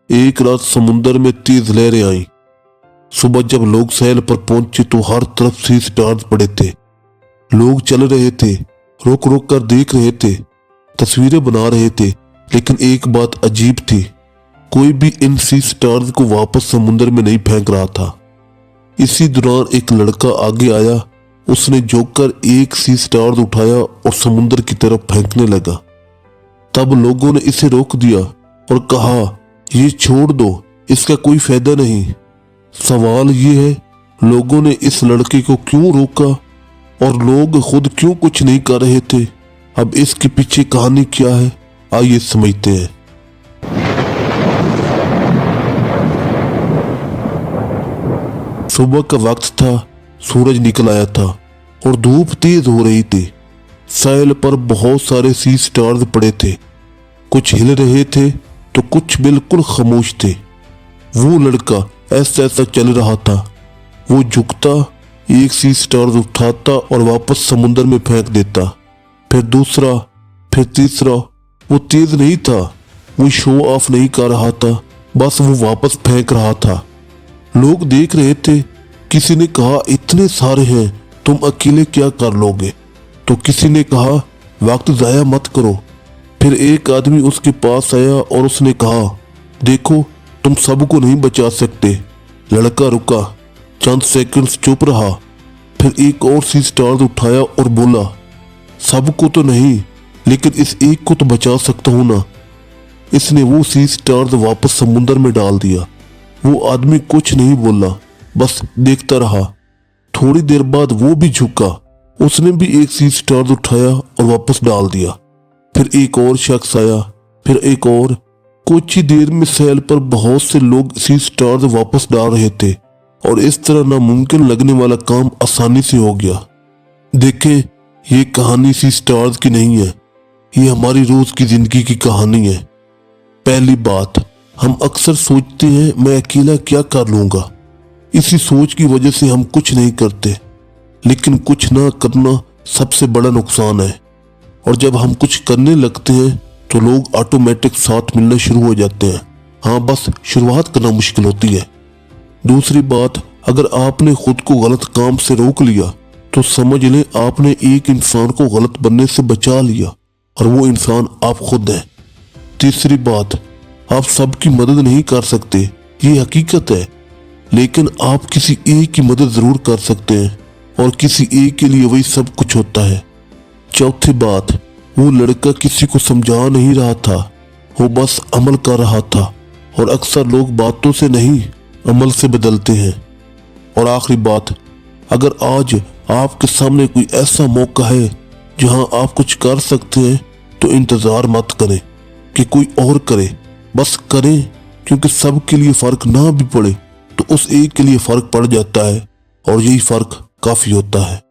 एक रात समुंदर में तेज लहरें आई। सुबह जब लोग साहिल पर पहुंचे तो हर तरफ सी स्टार्स पड़े थे। लोग चल रहे थे, रुक रुक कर देख रहे थे, तस्वीरें बना रहे थे। लेकिन एक बात अजीब थी, कोई भी इन सी स्टार्स को वापस समुंदर में नहीं फेंक रहा था। इसी दौरान एक लड़का आगे आया। उसने झुककर एक सी स्टार उठाया और समुंदर की तरफ फेंकने लगा। तब लोगों ने इसे रोक दिया और कहा, ये छोड़ दो, इसका कोई फायदा नहीं। सवाल ये है, लोगों ने इस लड़के को क्यों रोका और लोग खुद क्यों कुछ नहीं कर रहे थे? अब इसके पीछे कहानी क्या है, आइए समझते हैं। सुबह का वक्त था, सूरज निकल आया था और धूप तेज हो रही थी। साहिल पर बहुत सारे सी स्टार्स पड़े थे। कुछ हिल रहे थे तो कुछ बिल्कुल खामोश थे। वो लड़का ऐसा ऐसा चल रहा था। वो झुकता, एक सी स्टार उठाता और वापस समुंदर में फेंक देता। फिर दूसरा, फिर तीसरा। वो तेज नहीं था, वो शो ऑफ नहीं कर रहा था, बस वो वापस फेंक रहा था। लोग देख रहे थे। किसी ने कहा, इतने सारे हैं, तुम अकेले क्या कर लोगे? तो किसी ने कहा, वक्त जाया मत करो। फिर एक आदमी उसके पास आया और उसने कहा, देखो, तुम सबको नहीं बचा सकते। लड़का रुका, चंद सेकंड्स चुप रहा। फिर एक और सी स्टार उठाया और बोला, सबको तो नहीं, लेकिन इस एक को तो बचा सकता हूं ना। इसने वो सी स्टार वापस समुंदर में डाल दिया। वो आदमी कुछ नहीं बोला, बस देखता रहा। थोड़ी देर बाद वो भी झुका। उसने भी एक सी स्टार उठाया और वापस डाल दिया। फिर एक और शख्स आया, फिर एक और। कुछ ही देर में साहिल पर बहुत से लोग सी स्टार वापस डाल रहे थे और इस तरह नामुमकिन लगने वाला काम आसानी से हो गया। देखें, ये कहानी सी स्टार्स की नहीं है, ये हमारी रोज की जिंदगी की कहानी है। पहली बात, हम अक्सर सोचते हैं, मैं अकेला क्या कर लूंगा। इसी सोच की वजह से हम कुछ नहीं करते। लेकिन कुछ ना करना सबसे बड़ा नुकसान है। और जब हम कुछ करने लगते हैं तो लोग ऑटोमेटिक साथ मिलना शुरू हो जाते हैं। हाँ, बस शुरुआत करना मुश्किल होती है। दूसरी बात, अगर आपने खुद को गलत काम से रोक लिया तो समझ लें आपने एक इंसान को गलत बनने से बचा लिया और वो इंसान आप खुद हैं। तीसरी बात, आप सबकी मदद नहीं कर सकते, ये हकीकत है। लेकिन आप किसी एक की मदद जरूर कर सकते हैं और किसी एक के लिए वही सब कुछ होता है। चौथी बात, वो लड़का किसी को समझा नहीं रहा था, वो बस अमल कर रहा था। और अक्सर लोग बातों से नहीं, अमल से बदलते हैं। और आखिरी बात, अगर आज आपके सामने कोई ऐसा मौका है जहां आप कुछ कर सकते हैं तो इंतजार मत करें कि कोई और करे, बस करें। क्योंकि सबके लिए फर्क ना भी पड़े तो उस एक के लिए फर्क पड़ जाता है और यही फर्क काफी होता है।